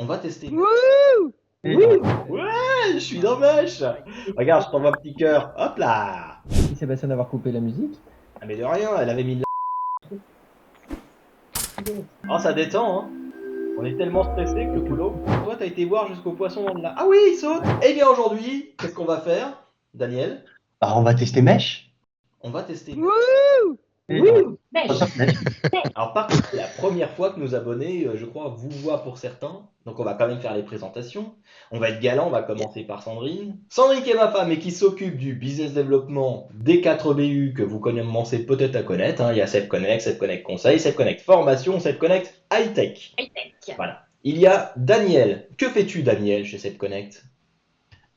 On va tester. Wouh! Wouh! Ouais, je suis dans Mesh. Regarde, je t'envoie un petit cœur. Hop là. Merci Sébastien d'avoir coupé la musique. Ah, mais de rien, elle avait mis de Oh, ça détend, hein. On est tellement stressé que le boulot. Toi, t'as été voir jusqu'au poisson dans le lac. Ah oui, il saute. Eh bien, aujourd'hui, qu'est-ce qu'on va faire, Daniel? On va tester Mesh. On va tester. Wouh! Wouh! Microsoft Mesh. Alors, par contre, c'est la première fois que nos abonnés, je crois, vous voient pour certains. Donc, on va quand même faire les présentations. On va être galant, on va commencer par Sandrine. Sandrine qui est ma femme et qui s'occupe du business développement des 4 BU que vous commencez peut-être à connaître, hein. Il y a Seb Connect, Seb Connect Conseil, Seb Connect Formation, Seb Connect High Tech. Voilà. Il y a Daniel. Que fais-tu, Daniel, chez Seb Connect?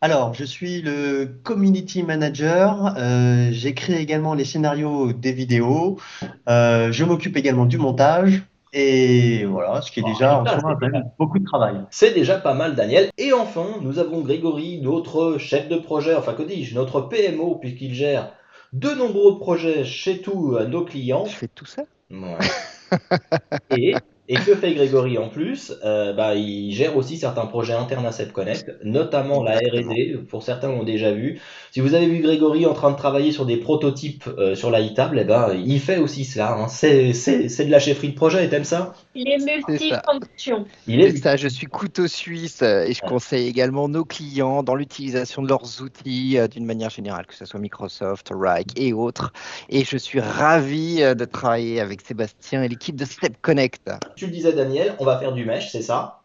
Alors, je suis le community manager. J'écris également les scénarios des vidéos. Je m'occupe également du montage. Et voilà, ce qui est Oh, déjà et en ça, soi quand même beaucoup de travail. c'est déjà pas mal, Daniel. Et enfin, nous avons Grégory, notre chef de projet, enfin que dis-je, notre PMO, puisqu'il gère de nombreux projets chez tous nos clients. Je fais tout ça? Ouais. Et que fait Grégory en plus? Il gère aussi certains projets internes à Seb Connect, notamment la Exactement. R&D, pour certains l'ont déjà vu. Si vous avez vu Grégory en train de travailler sur des prototypes sur la e-table, eh ben, il fait aussi cela, hein. C'est de la chefferie de projet, et t'aimes ça? Il est C'est ça. multifonction. Il C'est est... ça, je suis couteau suisse et je conseille également nos clients dans l'utilisation de leurs outils d'une manière générale, que ce soit Microsoft, Rike et autres. Et je suis ravi de travailler avec Sébastien et l'équipe de Step Connect. Tu le disais, Daniel, on va faire du mesh, c'est ça?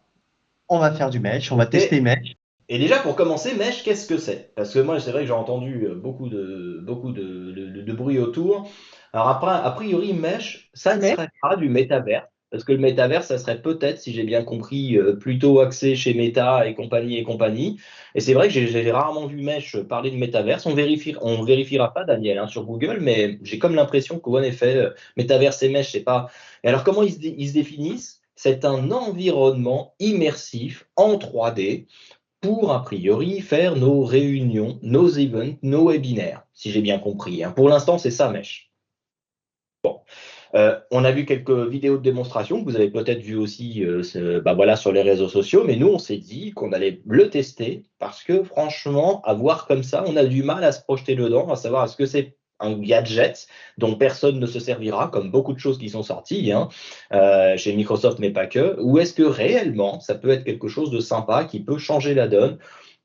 On va faire du Mesh, on va Et, tester Mesh. et déjà, pour commencer, mesh, qu'est-ce que c'est? Parce que moi, c'est vrai que j'ai entendu beaucoup de bruit autour. Alors après, a priori, mesh, ça ne serait pas du métavers. Parce que le métavers, ça serait peut-être, si j'ai bien compris, plutôt axé chez Meta et compagnie et compagnie. Et c'est vrai que j'ai rarement vu Mesh parler de métavers. On vérifiera pas, Daniel, hein, sur Google, mais j'ai comme l'impression qu'en effet, métavers et Mesh, c'est pas. Et alors, comment ils se définissent? C'est un environnement immersif en 3D pour, a priori, faire nos réunions, nos events, nos webinaires, si j'ai bien compris, hein. Pour l'instant, c'est ça, Mesh. On a vu quelques vidéos de démonstration que vous avez peut-être vu aussi voilà, sur les réseaux sociaux, mais nous, on s'est dit qu'on allait le tester parce que franchement, à voir comme ça, on a du mal à se projeter dedans, à savoir est-ce que c'est un gadget dont personne ne se servira, comme beaucoup de choses qui sont sorties, hein, chez Microsoft, mais pas que, ou est-ce que réellement, ça peut être quelque chose de sympa qui peut changer la donne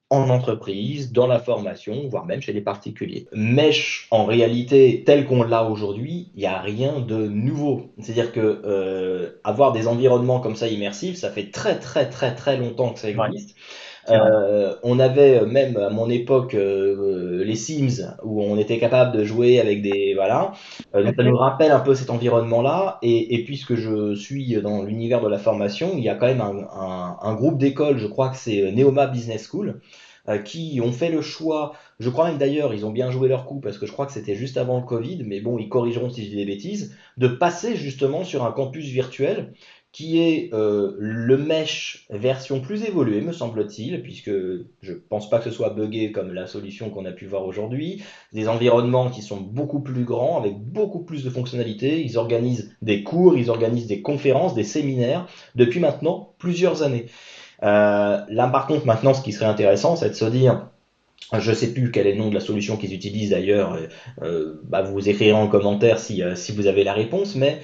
en entreprise, dans la formation, voire même chez les particuliers. Mesh, en réalité, tel qu'on l'a aujourd'hui, il n'y a rien de nouveau. C'est-à-dire que avoir des environnements comme ça immersifs, ça fait très très très très longtemps que ça C'est vrai, existe. c'est vrai. On avait même à mon époque les Sims où on était capable de jouer avec des voilà. Donc ça nous rappelle un peu cet environnement-là. Et puisque je suis dans l'univers de la formation, il y a quand même un groupe d'écoles, je crois que c'est Neoma Business School, qui ont fait le choix. Je crois même d'ailleurs, ils ont bien joué leur coup parce que je crois que c'était juste avant le Covid, mais bon, ils corrigeront si je dis des bêtises, de passer justement sur un campus virtuel qui est le mesh version plus évoluée, me semble-t-il, puisque je pense pas que ce soit buggé comme la solution qu'on a pu voir aujourd'hui. Des environnements qui sont beaucoup plus grands, avec beaucoup plus de fonctionnalités. Ils organisent des cours, ils organisent des conférences, des séminaires depuis maintenant plusieurs années. Là, par contre, maintenant, ce qui serait intéressant, c'est de se dire, je ne sais plus quel est le nom de la solution qu'ils utilisent d'ailleurs. Vous écrirez en commentaire si vous avez la réponse. Mais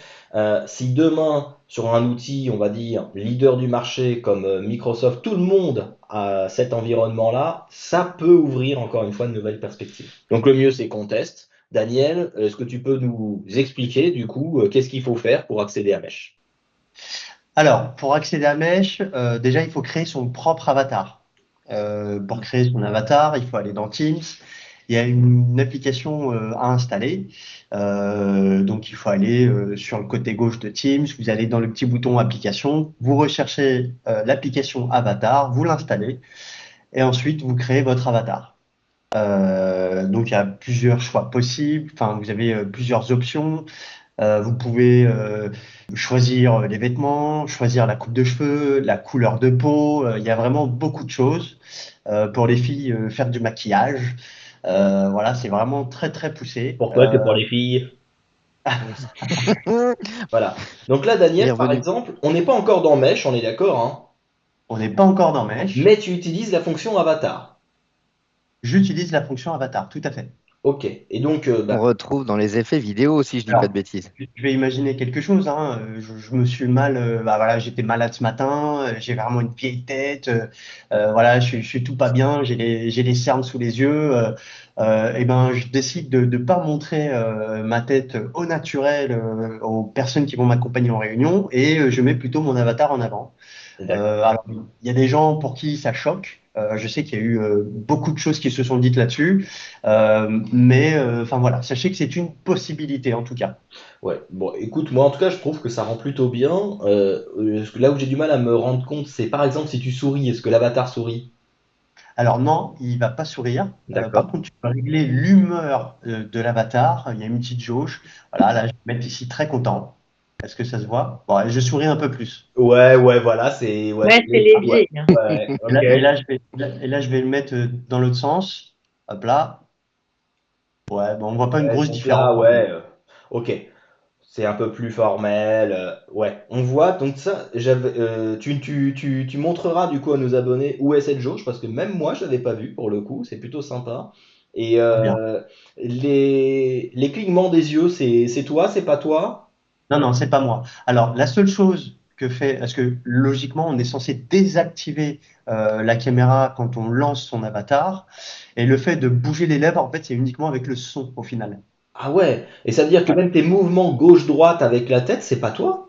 si demain, sur un outil, on va dire, leader du marché comme Microsoft, tout le monde a cet environnement-là, ça peut ouvrir encore une fois de nouvelles perspectives. Donc le mieux, c'est qu'on teste. Daniel, est-ce que tu peux nous expliquer du coup qu'est-ce qu'il faut faire pour accéder à Mesh? Alors, pour accéder à Mesh, déjà, il faut créer son propre avatar. Pour créer son avatar, il faut aller dans Teams. Il y a une application à installer. Donc, il faut aller sur le côté gauche de Teams. Vous allez dans le petit bouton application. Vous recherchez l'application avatar. Vous l'installez. Et ensuite, vous créez votre avatar. Donc, il y a plusieurs choix possibles. Enfin, vous avez plusieurs options. Vous pouvez choisir les vêtements, choisir la coupe de cheveux, la couleur de peau. Il y a vraiment beaucoup de choses. Pour les filles, faire du maquillage. Voilà, c'est vraiment très très poussé. Pour toi que pour les filles? Voilà. Donc là, Daniel, par Bienvenue. exemple, on n'est pas encore dans Mesh, on est d'accord, hein? On n'est pas encore dans Mesh. Mais tu utilises la fonction avatar. J'utilise la fonction avatar, tout à fait. Ok. Et donc, On retrouve dans les effets vidéo, si je dis Alors, pas de bêtises. Je vais imaginer quelque chose, hein. Je me suis voilà, j'étais malade ce matin, j'ai vraiment une vieille tête, voilà, je suis tout pas bien, j'ai les cernes sous les yeux, et ben je décide de ne pas montrer ma tête au naturel aux personnes qui vont m'accompagner en réunion et je mets plutôt mon avatar en avant. d'accord. Alors, il y a des gens pour qui ça choque. Je sais qu'il y a eu beaucoup de choses qui se sont dites là-dessus, mais enfin voilà, sachez que c'est une possibilité en tout cas. Ouais. Bon, écoute, moi en tout cas, je trouve que ça rend plutôt bien. Là où j'ai du mal à me rendre compte, c'est par exemple si tu souris, est-ce que l'avatar sourit? Alors non, il va pas sourire. Par D'accord. contre, tu peux régler l'humeur de l'avatar. Il y a une petite jauge. Voilà, là, je vais mettre ici très content. Est-ce que ça se voit? Bon, allez, je souris un peu plus. Ouais, ouais, voilà, c'est. Ouais, Ouais, c'est ouais, léger. Hein. ouais, Et là, ok. et là, je vais le mettre dans l'autre sens. Hop là. Ouais, bon, on voit pas une Ouais, grosse donc différence. là, ouais, ok. C'est un peu plus formel. Ouais, on voit. Donc ça, tu montreras du coup à nos abonnés où est cette jauge parce que même moi, je l'avais pas vu pour le coup. C'est plutôt sympa. Et Très bien. les clignements des yeux, c'est toi, c'est pas toi? Non, non, c'est pas moi. Alors, la seule chose que fait, parce que logiquement, on est censé désactiver la caméra quand on lance son avatar, et le fait de bouger les lèvres, en fait, c'est uniquement avec le son au final. Ah ouais. Et ça veut dire que Ouais, même tes mouvements gauche-droite avec la tête, c'est pas toi?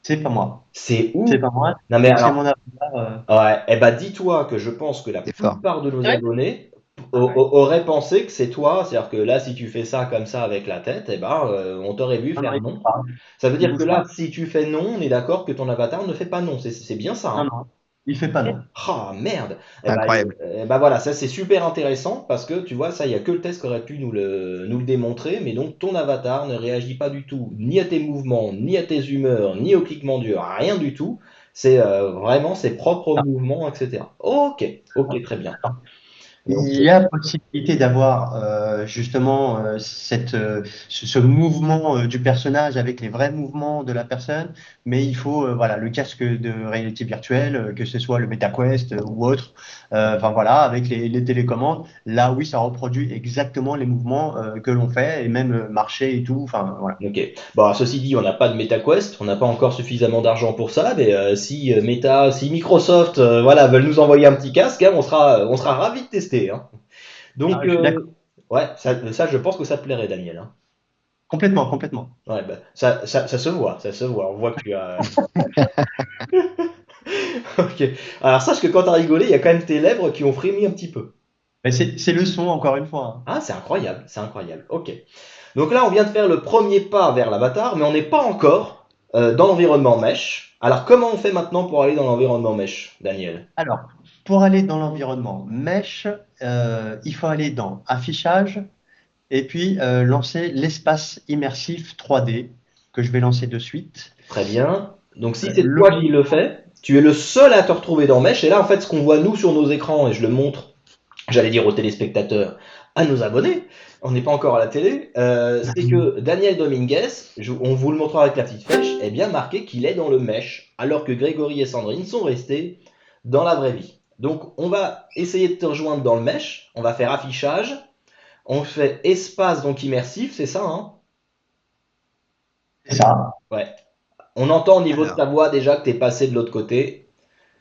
c'est pas moi. C'est C'est où? pas moi. Non mais C'est mon alors. avatar. Ouais, eh ben dis-toi que je pense que la C'est fort. plupart de nos Ouais. abonnés Ah ouais. auraient pensé que c'est toi. C'est-à-dire que là, si tu fais ça comme ça avec la tête, eh ben, on t'aurait vu Non, non, faire il bouge non. pas. Ça veut Il dire que bouge là, pas. si tu fais non, on est d'accord que ton avatar ne fait pas non. C'est bien ça, Non, hein? non, il fait pas non. Ah merde! Incroyable. Voilà, ça c'est super intéressant parce que tu vois, ça, il n'y a que le test qui aurait pu nous le démontrer. Mais donc, ton avatar ne réagit pas du tout, ni à tes mouvements, ni à tes humeurs, ni au cliquement dur, rien du tout. C'est vraiment ses propres mouvements, etc. Ok, ok, très bien. Donc, Il y a possibilité d'avoir justement ce mouvement du personnage avec les vrais mouvements de la personne, mais il faut voilà le casque de réalité virtuelle, que ce soit le MetaQuest ou autre, enfin voilà avec les télécommandes. Là oui, ça reproduit exactement les mouvements que l'on fait et même marcher et tout. Enfin voilà. ok. Bon, ceci dit, on n'a pas de MetaQuest, on n'a pas encore suffisamment d'argent pour ça, mais si Microsoft, voilà, veulent nous envoyer un petit casque, hein, on sera ravis de tester, hein. Ah, Donc, je suis d'accord. ouais, ça, je pense que ça te plairait, Daniel, hein. Complètement, complètement. Ouais, bah, ça se voit, ça se voit. On voit que tu as. Ok. Alors, sache que quand t'as rigolé, il y a quand même tes lèvres qui ont frémi un petit peu. Mais c'est le son encore une fois. Hein. Ah, c'est incroyable, c'est incroyable. Ok. Donc là, on vient de faire le premier pas vers l'avatar, mais on n'est pas encore dans l'environnement Mesh. Alors, comment on fait maintenant pour aller dans l'environnement Mesh, Daniel? Alors, pour aller dans l'environnement Mesh, il faut aller dans Affichage et puis lancer l'espace immersif 3D que je vais lancer de suite. Très bien. Donc, si c'est toi qui Logique. le fais, tu es le seul à te retrouver dans Mesh. Et là, en fait, ce qu'on voit nous sur nos écrans, et je le montre, j'allais dire aux téléspectateurs, à nos abonnés, on n'est pas encore à la télé, c'est que Daniel Dominguez, on vous le montrera avec la petite flèche, est bien marqué qu'il est dans le Mesh, alors que Grégory et Sandrine sont restés dans la vraie vie. Donc, on va essayer de te rejoindre dans le Mesh, on va faire affichage, on fait espace donc immersif, c'est ça, hein? C'est ça. Ouais. On entend au niveau de Alors, ta voix déjà que tu es passé de l'autre côté.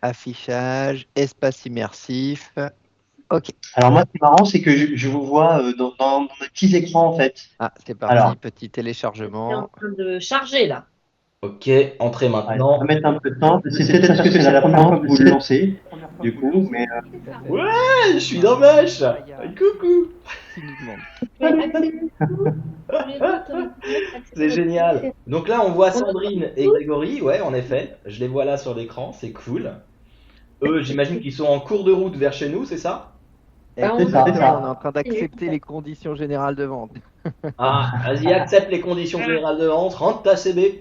affichage, espace immersif. Ok. Alors moi, ce qui est marrant, c'est que je vous vois dans mes petits écrans en fait. Ah, c'est Alors, parti. Petit C'est en téléchargement. train de charger là. Ok, entrez ouais, ça va maintenant. mettre un peu de temps. C'est peut-être parce que c'est la première fois que vous le lancez, du coup, mais Ouais, je suis dans Mesh. Coucou. Qui nous demande. Mais accélère-tout. Les autres, C'est génial. Donc là, on voit Sandrine et Grégory, ouais, en effet. Je les vois là sur l'écran, c'est cool. Eux, j'imagine qu'ils sont en cours de route vers chez nous, c'est ça? Bah, c'est ça, c'est Exactement, ça. on est en train d'accepter les conditions générales de vente. Ah, vas-y, accepte les conditions générales de vente, rentre ta CB.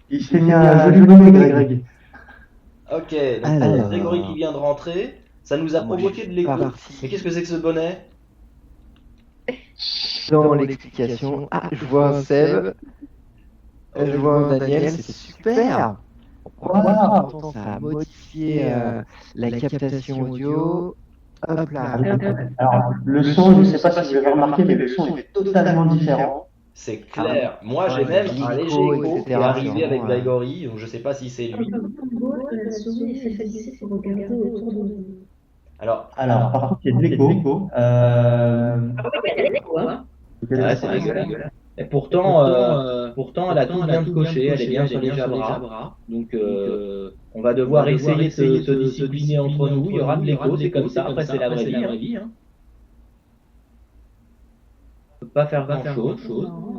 Il s'est mis un joli bonnet, Greg. Ok, donc Alors. Grégory qui vient de rentrer, ça nous a Moi, provoqué je de suis pas l'écho. parti. Mais qu'est-ce que c'est que ce bonnet? Dans l'explication, je vois un Seb, je vois un Daniel, c'est super. Voilà. Pourtant, ça a modifié la captation audio. Hop là. Alors, le son, je ne sais pas si vous l'avez remarqué, mais le son est totalement différent. C'est clair. Moi, j'ai Ouais, même l'écho, un léger écho qui etc., est arrivé c'est avec vraiment, Grégory, donc je sais pas si c'est lui. La souris est fixée pour regarder autour de nous. Alors, Alors, par contre, il y a de l'écho. Ah oui, elle est quoi, hein? ouais, c'est dégueulasse. Et pourtant, elle a tout bien coché, elle est bien sur les Jabra. Donc, on va devoir essayer de se discipliner entre nous. Il y aura de l'écho, c'est comme ça. Après, c'est la vraie vie. Hein. On peut pas faire grand-chose. Non.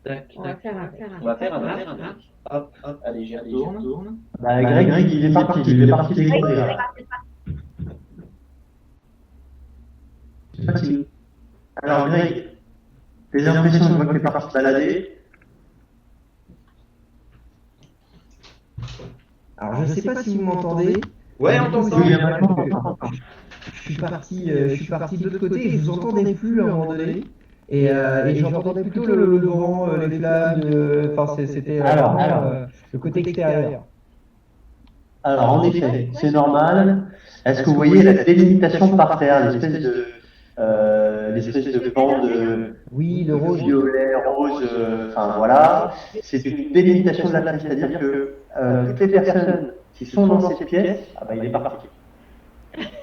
Tac, On va tac. faire un On va faire un Hop, hop, allez, j'y retourne. Bah, Greg, il est parti découvrir. Alors, Greg, tes impressions, je vois que tu es parti se balader. Alors, je sais pas si vous m'entendez. Ouais, on t'entend. Oui, maintenant. Je suis parti de l'autre côté et je vous entendais plus à un moment donné. Et j'entendais plutôt le vent, les flammes. Enfin, c'était vraiment le côté extérieur. Alors, en effet, c'est normal. Est-ce que vous voyez la délimitation par terre, l'espèce de bande Oui, le rose. violet, rose, enfin voilà. C'est une délimitation de la place, c'est-à-dire que toutes les personnes qui sont dans cette pièce, ah bah il est parti.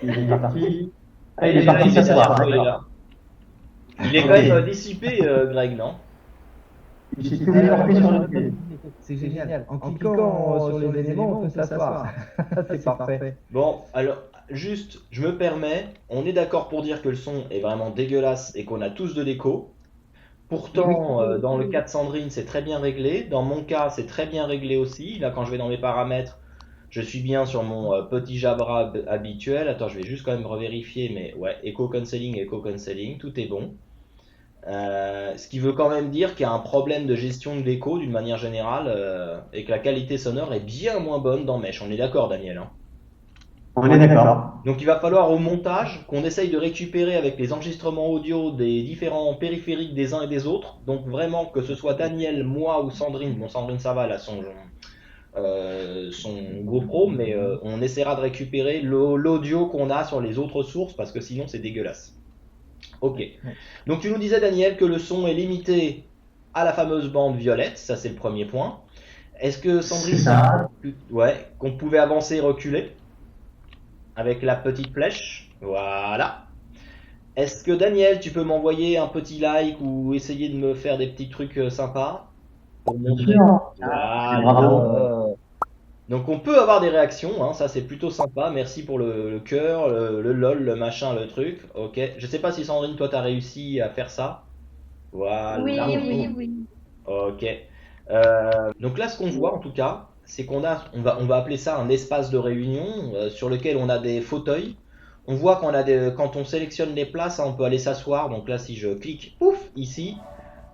Il est parti. Ah, il est parti s'asseoir. D'accord. Il est quand même dissipé, Greg, non? Il s'est téléporté sur le pied. C'est génial. En cliquant sur les éléments, on peut s'asseoir. C'est parfait. Bon, alors, juste, je me permets, on est d'accord pour dire que le son est vraiment dégueulasse et qu'on a tous de l'écho. Pourtant, dans le cas de Sandrine, c'est très bien réglé. Dans mon cas, c'est très bien réglé aussi. Là, quand je vais dans mes paramètres, je suis bien sur mon petit Jabra habituel. Attends, je vais juste quand même revérifier, mais ouais, Echo Cancelling, tout est bon. Ce qui veut quand même dire qu'il y a un problème de gestion de l'écho d'une manière générale et que la qualité sonore est bien moins bonne dans Mesh. On est d'accord, Daniel, hein? On est d'accord. Donc il va falloir au montage qu'on essaye de récupérer avec les enregistrements audio des différents périphériques des uns et des autres. Donc vraiment que ce soit Daniel, moi ou Sandrine. Bon, Sandrine ça va, là son GoPro, mais on essaiera de récupérer l'audio qu'on a sur les autres sources parce que sinon c'est dégueulasse. Ok. Donc tu nous disais, Daniel, que le son est limité à la fameuse bande violette, ça c'est le premier point. Est-ce que Sandrine, C'est ça. ouais, qu'on pouvait avancer et reculer avec la petite flèche? Voilà. Est-ce que Daniel, tu peux m'envoyer un petit like ou essayer de me faire des petits trucs sympas pour montrer? Voilà. Bravo. Donc on peut avoir des réactions, hein, ça c'est plutôt sympa. Merci pour le cœur, le lol, le machin, le truc. Ok. Je sais pas si Sandrine, toi t'as réussi à faire ça. Voilà. Oui. Ok. Donc là, ce qu'on voit en tout cas, c'est qu'on va appeler ça un espace de réunion sur lequel on a des fauteuils. On voit quand on sélectionne les places, hein, on peut aller s'asseoir. Donc là, si je clique, pouf, ici,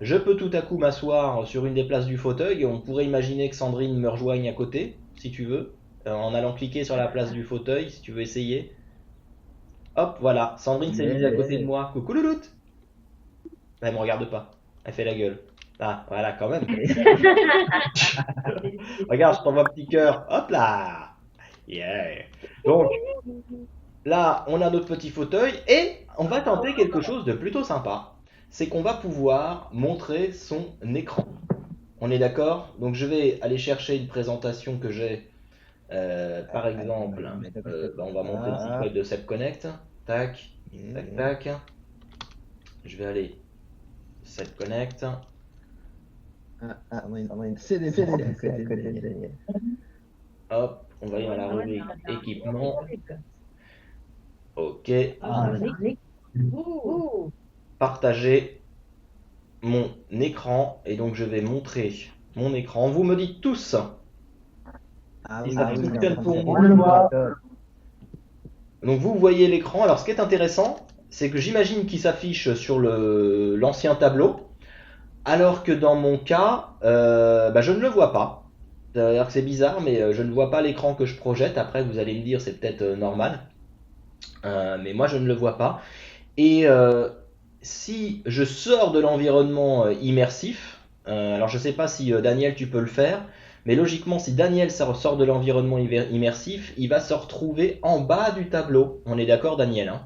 je peux tout à coup m'asseoir sur une des places du fauteuil. Et on pourrait imaginer que Sandrine me rejoigne à côté, si tu veux, en allant cliquer sur la place du fauteuil, si tu veux essayer. Hop, voilà, Sandrine s'est mise à côté de moi. Coucou louloute. Elle me regarde pas, elle fait la gueule. Ah, voilà, quand même. Regarde, je t'envoie un petit cœur. Hop là. Yeah. Donc, là, on a notre petit fauteuil et on va tenter quelque chose de plutôt sympa. C'est qu'on va pouvoir montrer son écran. On est d'accord? Donc, je vais aller chercher une présentation que j'ai. Par exemple, on va montrer le site web de Seb Connect. Tac, tac, tac. Je vais aller Seb Connect. Hop, on va aller dans la rubrique équipement. Ok. Partager mon écran. Et donc je vais montrer mon écran. Vous me dites tous si ça fonctionne pour moi. Donc vous voyez l'écran. Alors ce qui est intéressant, c'est que j'imagine qu'il s'affiche sur l'ancien tableau. Alors que dans mon cas, je ne le vois pas. D'ailleurs c'est bizarre, mais je ne vois pas l'écran que je projette. Après vous allez me dire c'est peut-être normal. Mais moi je ne le vois pas. Et si je sors de l'environnement immersif, alors je ne sais pas si Daniel tu peux le faire, Mais logiquement, si Daniel ça ressort de l'environnement immersif, il va se retrouver en bas du tableau. On est d'accord, Daniel, hein?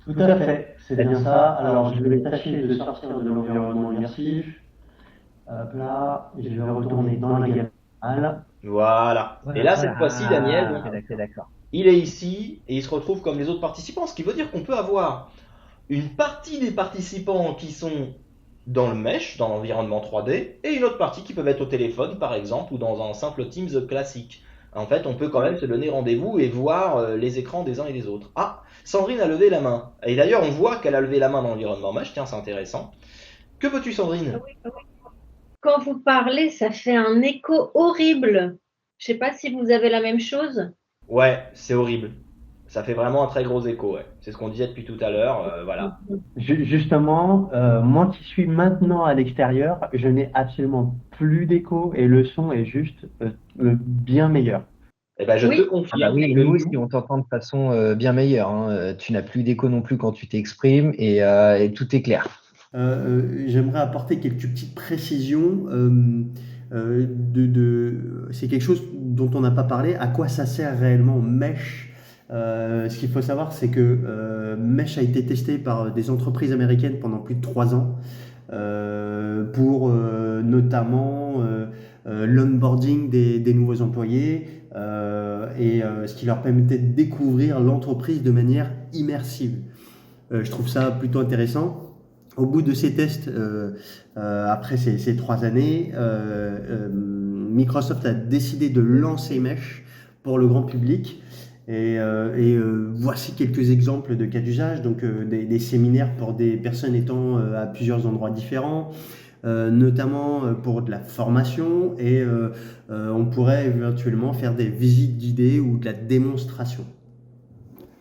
Tout à fait, c'est bien ça. Alors, je vais tâcher de sortir de l'environnement immersif. Hop là, je vais retourner dans la gamme. Voilà. Et là, cette fois-ci, Daniel, donc, c'est d'accord. il est ici et il se retrouve comme les autres participants. Ce qui veut dire qu'on peut avoir une partie des participants qui sont dans le mesh, dans l'environnement 3D, et une autre partie qui peuvent être au téléphone, par exemple, ou dans un simple Teams classique. En fait, on peut quand même se donner rendez-vous et voir les écrans des uns et des autres. Ah, Sandrine a levé la main. Et d'ailleurs, on voit qu'elle a levé la main dans l'environnement mesh. Tiens, c'est intéressant. Que veux-tu, Sandrine? Quand vous parlez, ça fait un écho horrible. Je sais pas si vous avez la même chose. Ouais, c'est horrible. Ça fait vraiment un très gros écho, ouais. C'est ce qu'on disait depuis tout à l'heure, voilà. Justement, moi qui suis maintenant à l'extérieur, je n'ai absolument plus d'écho et le son est juste bien meilleur. Eh ben, je Oui. te confirme Oui, et que nous nous, aussi, on t'entend de façon bien meilleure. Hein. Tu n'as plus d'écho non plus quand tu t'exprimes et tout est clair. J'aimerais apporter quelques petites précisions. C'est quelque chose dont on n'a pas parlé. À quoi ça sert réellement Mesh? Ce qu'il faut savoir, c'est que Mesh a été testé par des entreprises américaines pendant plus de 3 ans pour notamment l'onboarding des nouveaux employés et ce qui leur permettait de découvrir l'entreprise de manière immersive. Je trouve ça plutôt intéressant. Au bout de ces tests, après ces 3 années, Microsoft a décidé de lancer Mesh pour le grand public. Et voici quelques exemples de cas d'usage, donc des séminaires pour des personnes étant à plusieurs endroits différents, notamment pour de la formation, et on pourrait éventuellement faire des visites guidées ou de la démonstration.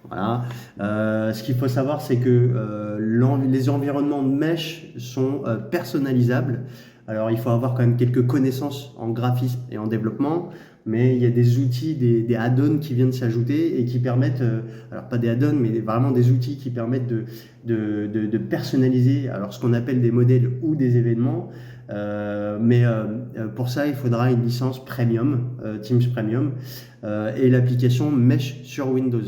Voilà. Ce qu'il faut savoir, c'est que les environnements de Mesh sont personnalisables. Alors, il faut avoir quand même quelques connaissances en graphisme et en développement, mais il y a des outils, des add-ons qui viennent s'ajouter et qui permettent, alors pas des add-ons, mais vraiment des outils qui permettent de personnaliser alors ce qu'on appelle des modèles ou des événements. Mais pour ça, il faudra une licence Premium, Teams Premium, et l'application Mesh sur Windows.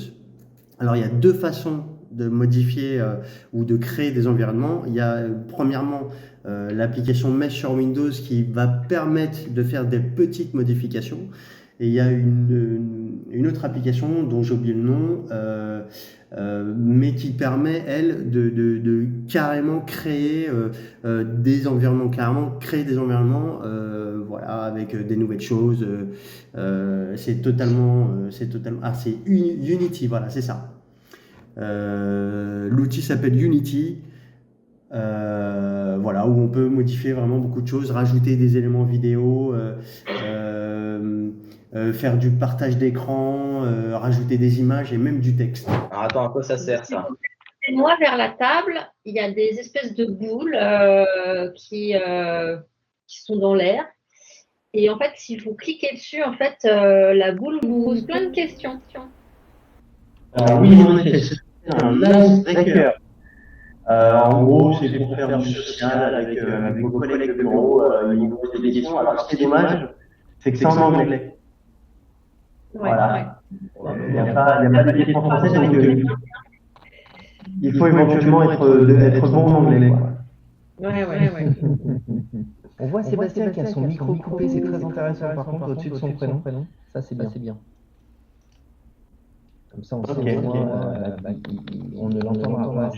Alors, il y a 2 façons de modifier ou de créer des environnements. Il y a premièrement l'application Mesh sur Windows qui va permettre de faire des petites modifications. Et il y a une autre application dont j'ai oublié le nom, mais qui permet, elle, de carrément créer des environnements, voilà, avec des nouvelles choses. C'est totalement, c'est Unity, voilà, c'est ça. L'outil s'appelle Unity. Voilà, où on peut modifier vraiment beaucoup de choses, rajouter des éléments vidéo, faire du partage d'écran, rajouter des images et même du texte. Alors, attends, à quoi ça sert ça? Moi, vers la table, il y a des espèces de boules qui sont dans l'air. Et en fait, si vous cliquez dessus, en fait, la boule vous pose plein de questions. Alors oui, en effet, c'est un icebreaker. En gros, c'est pour faire du social avec vos collègues de bureau. Ils vous posent des questions. Alors, ce qui est dommage, c'est que c'est en anglais. Ouais, Voilà. Il n'y a pas de question française, donc il faut éventuellement être bon en anglais. Ouais. On voit Sébastien qui a son micro coupé, c'est très intéressant par contre au-dessus de son prénom. Ça, c'est bien. Comme ça, on sait au moins, on ne l'entendra pas.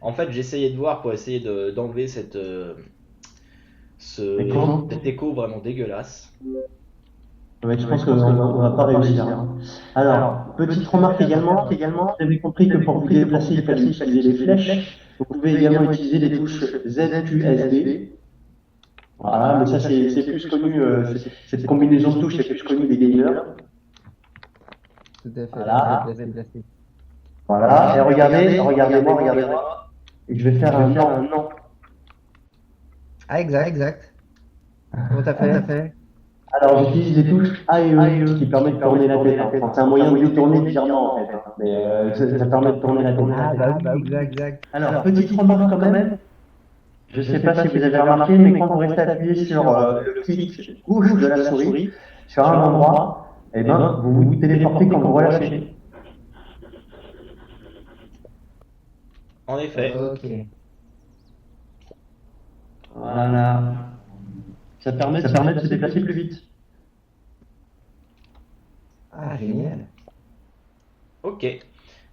En fait, j'essayais de voir pour essayer d'enlever cet écho vraiment dégueulasse. Ouais, je pense qu'on ne va pas réussir. Alors, petite remarque également, vous avez compris que pour vous déplacer, il fallait utiliser les flèches. Vous pouvez également utiliser les touches ZQSD. Voilà, mais ça c'est plus connu, cette combinaison de touches est plus connue des gamers. Tout à fait. Voilà. Voilà, et regardez-moi. Et je vais faire un non. Ah, exact. Comment t'as fait? Alors j'utilise les touches A et E qui permettent de tourner la tête. Enfin, c'est un moyen de tourner légèrement en fait. Mais ça permet de tourner la tête. Ah, bah oui, exact. Alors, petite remarque quand même. je sais pas si vous avez remarqué, mais quand vous restez appuyé sur le clic gauche de la souris, sur un endroit, et ben, vous vous téléportez quand vous relâchez. En effet. Ok. Voilà. Ça permet de se déplacer plus vite. Ah, génial. Ok.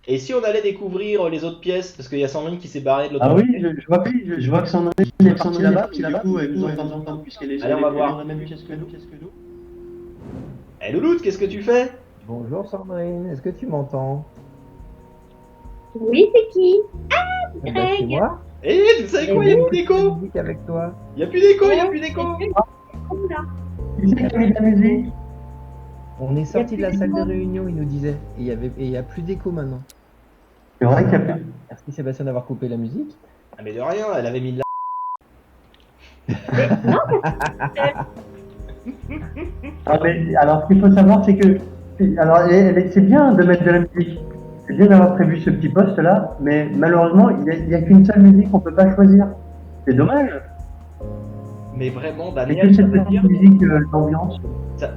Et si on allait découvrir les autres pièces, parce qu'il y a Sandrine qui s'est barrée de l'autre Ah côté. oui, je vois que Sandrine est partie là-bas, puis du coup, elle nous entend puisqu'elle est Allez, on va voir. dans la même pièce que nous. Eh Louloute, qu'est-ce que tu fais? Bonjour Sandrine, est-ce que tu m'entends? Oui, c'est qui? Eh ben, c'est moi. Eh, vous savez quoi? Il n'y a plus d'écho! Musique avec toi. Il n'y a plus d'écho, il n'y a plus d'écho! Qui c'est qui a mis de la musique? On est sorti de la salle de réunion, il nous disait. Et il y a plus d'écho maintenant. C'est vrai qu'il y a plus. Merci Sébastien d'avoir coupé la musique. Ah, mais de rien, elle avait mis de la. Ah, mais alors, ce qu'il faut savoir, c'est que. Alors, c'est bien de mettre de la musique. C'est bien d'avoir prévu ce petit poste-là, mais malheureusement, il n'y a qu'une seule musique qu'on peut pas choisir. C'est dommage. Mais vraiment, C'est Daniel, que ça cette veut petite dire. musique d'ambiance. C'est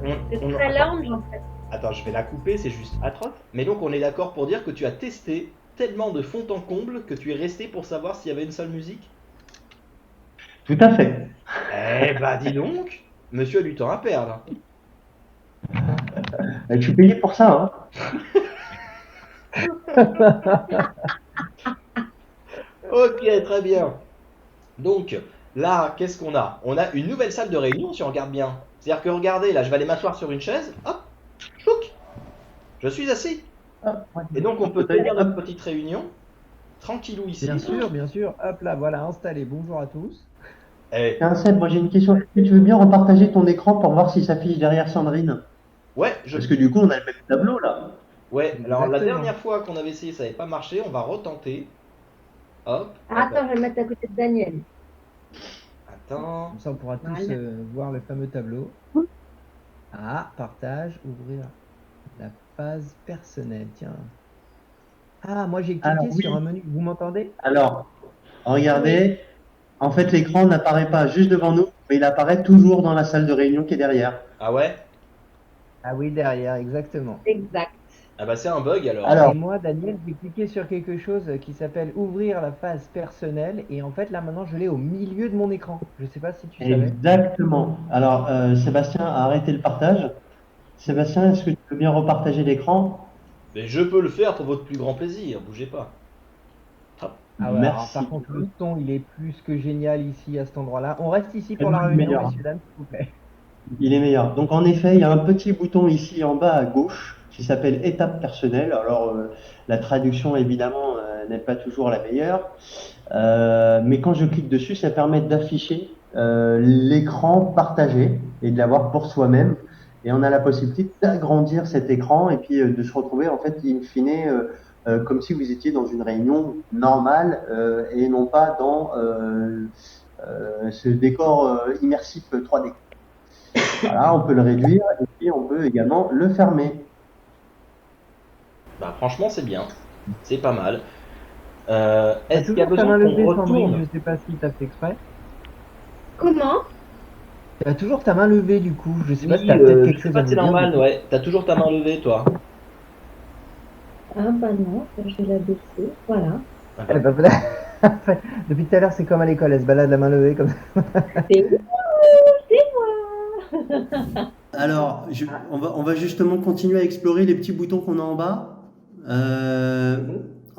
très lounge en fait. Attends, je vais la couper, c'est juste atroce. Mais donc, on est d'accord pour dire que tu as testé tellement de fond en comble que tu es resté pour savoir s'il y avait une seule musique? Tout à fait. Eh bah, dis donc! Monsieur a du temps à perdre. Je suis payé pour ça, hein. Ok, très bien. Donc, là, qu'est-ce qu'on a? On a une nouvelle salle de réunion, si on regarde bien. C'est-à-dire que regardez, là, je vais aller m'asseoir sur une chaise. Hop, chouc, je suis assis. Et donc, on peut tenir notre petite réunion tranquillou ici. Bien sûr, bien sûr. Hop là, voilà, installé. Bonjour à tous. Eh, Tiens, Seb, moi j'ai une question. Est-ce que tu veux bien repartager ton écran pour voir si ça s'affiche derrière Sandrine? ouais, Parce que du coup, on a le même tableau là. ouais, alors la Exactement. dernière fois qu'on avait essayé, ça n'avait pas marché. On va retenter. Hop. Ah, attends, je vais me mettre à côté de Daniel. Attends. Comme ça, on pourra tous Voilà. voir le fameux tableau. Ah, partage, ouvrir la phase personnelle. Tiens. Ah, moi j'ai cliqué Alors, oui. sur un menu. Vous m'entendez? Alors, regardez. En fait, l'écran n'apparaît pas juste devant nous, mais il apparaît toujours dans la salle de réunion qui est derrière. Ah ouais? Ah oui, derrière, exactement. Exact. Ah bah c'est un bug alors. Alors, Et moi, Daniel, j'ai cliqué sur quelque chose qui s'appelle ouvrir la phase personnelle. Et en fait, là maintenant, je l'ai au milieu de mon écran. Je sais pas si tu savais. exactement. Alors, Sébastien a arrêté le partage. Sébastien, est-ce que tu peux bien repartager l'écran? Mais je peux le faire pour votre plus grand plaisir, bougez pas. Ah ouais, alors, Merci. par contre, le son, il est plus que génial ici, à cet endroit-là. On reste ici pour C'est la réunion, meilleur. messieurs, dames, s'il vous plaît. Il est meilleur. Donc, en effet, il y a un petit bouton ici en bas à gauche qui s'appelle étape personnelle. Alors, la traduction, évidemment, n'est pas toujours la meilleure. Mais quand je clique dessus, ça permet d'afficher l'écran partagé et de l'avoir pour soi-même. Et on a la possibilité d'agrandir cet écran et puis de se retrouver, en fait, in fine, comme si vous étiez dans une réunion normale et non pas dans ce décor immersif 3D. Voilà, on peut le réduire et puis on peut également le fermer. Bah franchement c'est bien, c'est pas mal. T'as Est-ce qu'il y a toujours ta main besoin levée, qu'on Sandrine, retourne? je sais pas si t'as fait exprès. Comment? T'as toujours ta main levée, du coup. Je sais pas si Oui, t'as peut-être je quelque sais chose pas à si me c'est dire. normal, ouais. T'as toujours ta main levée toi. Ah bah non, je vais la baisser. Voilà. Eh ben, voilà. Depuis tout à l'heure, c'est comme à l'école, elle se balade la main levée comme ça. C'est moi. Alors, on va justement continuer à explorer les petits boutons qu'on a en bas.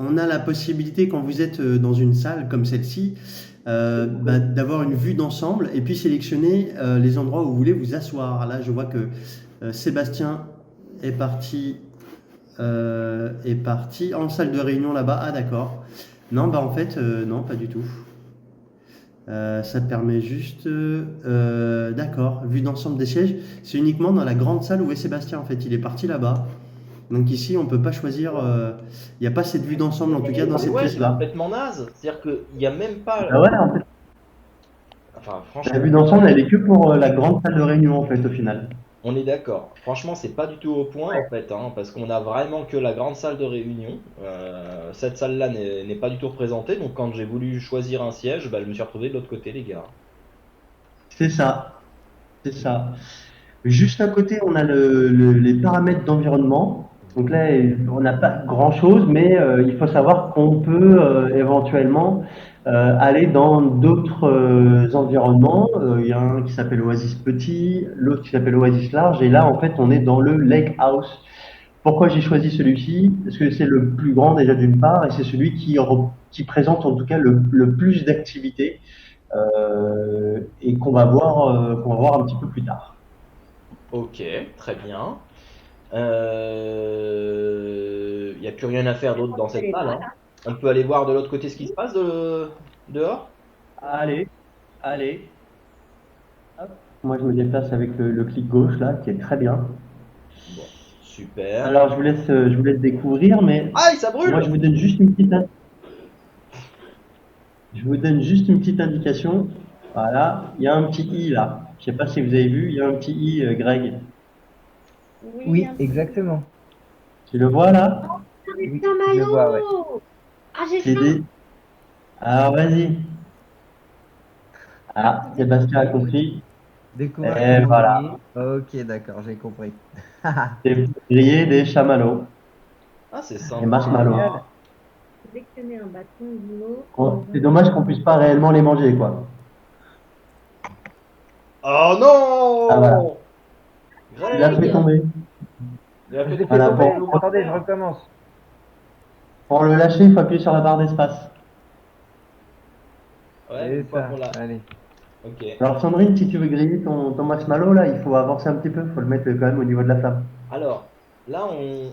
On a la possibilité, quand vous êtes dans une salle comme celle-ci, d'avoir une vue d'ensemble et puis sélectionner les endroits où vous voulez vous asseoir. Là, je vois que Sébastien est parti en salle de réunion là-bas. Ah, d'accord. Non, bah en fait, non, pas du tout. Ça permet juste, d'accord, vue d'ensemble des sièges. C'est uniquement dans la grande salle où est Sébastien en fait. Il est parti là-bas. Donc ici, on peut pas choisir. Il n'y a pas cette vue d'ensemble en tout cas dans Mais cette ouais, c'est pièce-là. complètement naze. C'est-à-dire qu'il n'y a même pas. Ah ouais, en fait, Enfin la franchement. vue d'ensemble, elle est que pour la grande salle de réunion en fait au final. On est d'accord. Franchement, c'est pas du tout au point en fait, hein, parce qu'on a vraiment que la grande salle de réunion. Cette salle-là n'est pas du tout représentée, donc quand j'ai voulu choisir un siège, bah, je me suis retrouvé de l'autre côté, les gars. C'est ça, c'est ça. Juste à côté, on a les paramètres d'environnement. Donc là, on n'a pas grand-chose, mais il faut savoir qu'on peut éventuellement aller dans d'autres environnements. Il y a un qui s'appelle Oasis Petit, l'autre qui s'appelle Oasis Large, et là, en fait, on est dans le Lake House. Pourquoi j'ai choisi celui-ci? Parce que c'est le plus grand déjà d'une part, et c'est celui qui présente en tout cas le plus d'activités et qu'on va voir un petit peu plus tard. Ok, très bien. Il n'y a plus rien à faire d'autre dans cette salle, hein. On peut aller voir de l'autre côté ce qui se passe dehors? Allez, allez. Hop. Moi, je me déplace avec le clic gauche là, qui est très bien. Bon, super. Alors, je vous laisse découvrir, mais Aïe, ça moi, brûle! je vous donne juste une petite indication. Voilà, il y a un petit i là. Je sais pas si vous avez vu, il y a un petit i, Greg. Oui, un petit- exactement. Tu le vois là? Ah, mais Oui, c'est un je maillot. vois, ouais. Ah, j'ai C'est faim. des. Alors, vas-y. Ah, Sébastien a compris. Découvrir Et comment voilà, griller. Ok, d'accord, j'ai compris. c'est griller des chamallows, Ah, c'est des sympa. Génial. marshmallows. Sélectionner un bâton d'eau. C'est dommage qu'on puisse pas réellement les manger, quoi. Oh Ah voilà, non! il a fait Greg! tomber. Il a Je fait l'ai tomber fait Voilà, le tomber. morceau. Attendez, je recommence. pour le lâcher, il faut appuyer sur la barre d'espace. Ouais, une C'est fois ça, qu'on l'a. allez. Ok. Alors Sandrine, si tu veux griller ton marshmallow, là, il faut avancer un petit peu, il faut le mettre quand même au niveau de la flamme. Alors, là,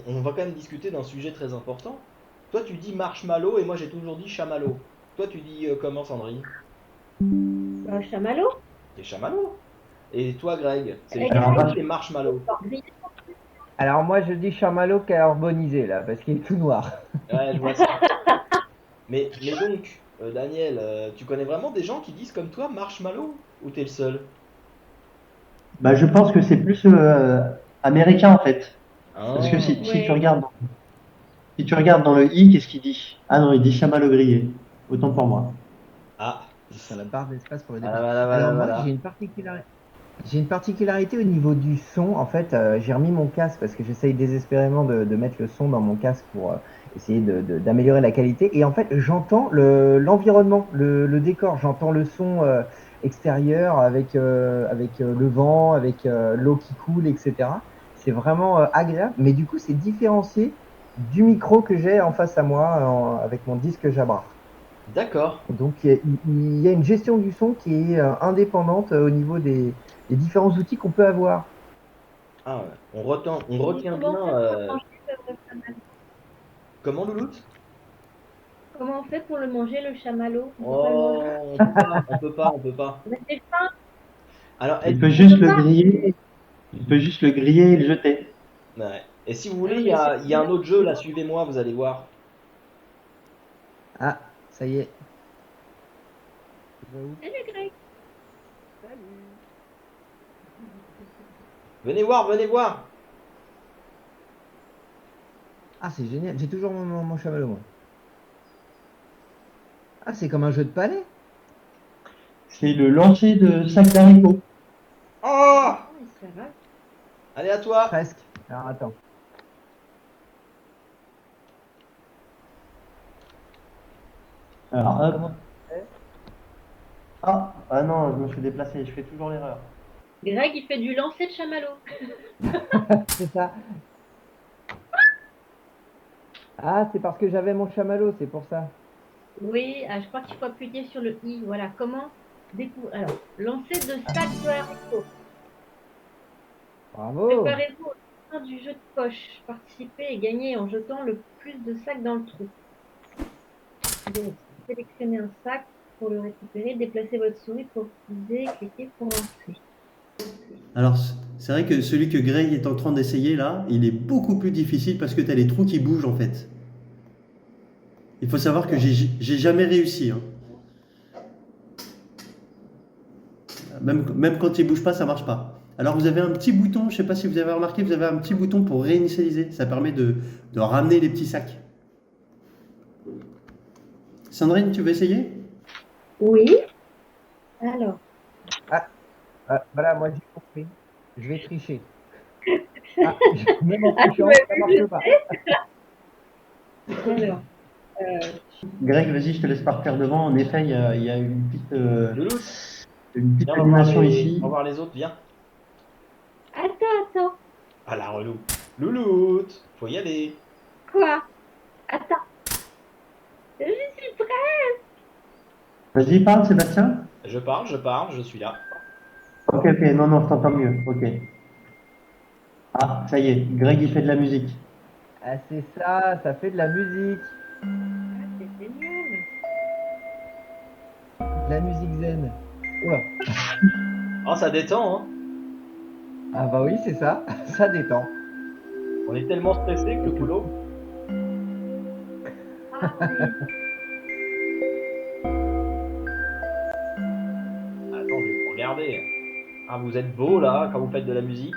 on va quand même discuter d'un sujet très important. Toi, tu dis marshmallow et moi, j'ai toujours dit chamallow. Toi, tu dis comment, Sandrine? Chamallow. C'est chamallow. Et toi, Greg, c'est les Et Alors, chamallows Greg, ou les marshmallows? Alors moi, je dis chamallow carbonisé, là, parce qu'il est tout noir. Ouais, je vois ça. Mais donc, Daniel, tu connais vraiment des gens qui disent comme toi marshmallow? Ou t'es le seul? bah, je pense que c'est plus américain, en fait. Parce que Ah, si tu regardes dans le i, qu'est-ce qu'il dit? Ah non, il dit chamallow grillé. Autant pour moi. ah, Sur la barre d'espace pour le voilà, déplacer. voilà, voilà, Alors moi, j'ai voilà. une particularité. J'ai une particularité au niveau du son. En fait, j'ai remis mon casque parce que j'essaye désespérément de mettre le son dans mon casque pour essayer d'améliorer la qualité. Et en fait, j'entends l'environnement, le décor. J'entends le son extérieur avec le vent, avec l'eau qui coule, etc. C'est vraiment agréable. Mais du coup, c'est différencié du micro que j'ai en face à moi avec mon disque Jabra. D'accord. Donc, il y a une gestion du son qui est indépendante au niveau des différents outils qu'on peut avoir. Ah, ouais. On retient comment on bien. fait pour le manger, le chamallow? Comment, Louloute? Comment on fait pour le manger, le chamallow? On peut pas le manger. Oh, on peut pas, on peut pas, on peut pas. Mais c'est faim. Alors, Il peut On juste peut le pas. griller, il peut juste le griller et le jeter. ouais. Et si vous Ah voulez, non, il y mais a, c'est il y a un autre jeu, là, suivez-moi, vous allez voir. Ah, ça y est. Je vais où? Salut Greg. Salut. Venez voir, venez voir. Ah, c'est génial. J'ai toujours mon chamallow, moi. Ah, c'est comme un jeu de palais. C'est le lancer de sac d'haricots. Oh! Il se fait rare. Allez, à toi. Presque. Alors, attends. Alors, hop. Comment ça se fait? Ah non, je me suis déplacé, je fais toujours l'erreur. Greg, il fait du lancer de chamallow. C'est ça. Ah, c'est parce que j'avais mon chamallow, c'est pour ça. Oui, je crois qu'il faut appuyer sur le i. Voilà, comment découvrir. Alors, lancer de sac de haricots. Bravo. Préparez-vous au sein du jeu de poche. Participez et gagnez en jetant le plus de sacs dans le trou. Donc, sélectionnez un sac pour le récupérer. Déplacez votre souris pour utiliser. Cliquez pour lancer. Alors, c'est vrai que celui que Greg est en train d'essayer là, il est beaucoup plus difficile parce que tu as les trous qui bougent en fait. Il faut savoir que j'ai jamais réussi, hein. Même quand il bouge pas, ça marche pas. Alors vous avez un petit bouton, je ne sais pas si vous avez remarqué, vous avez un petit bouton pour réinitialiser. Ça permet de ramener les petits sacs. Sandrine, tu veux essayer? Oui. Alors, Voilà, moi j'ai compris. Je vais tricher. Même en Ah, tu trichant, m'as ça vu, marche je pas. alors, Greg, vas-y, je te laisse partir devant. En effet, il y a une petite Louloute, viens animation ici. on va voir les autres, viens. attends, Ah la relou. Louloute, faut y aller. quoi? Attends, je suis prête. Vas-y, parle, Sébastien. Je parle, je suis là. Ok, non, non, je t'entends mieux. Ok. Ah, ça y est, Greg, il fait de la musique. Ah, c'est ça, ça fait de la musique. Ah, c'est génial. De la musique zen. Oula. Oh, ça détend, hein. Ah bah oui, c'est ça. Ça détend. On est tellement stressé que le boulot. Ah oui. Attends, je vais regarder. Ah, vous êtes beau là quand vous faites de la musique.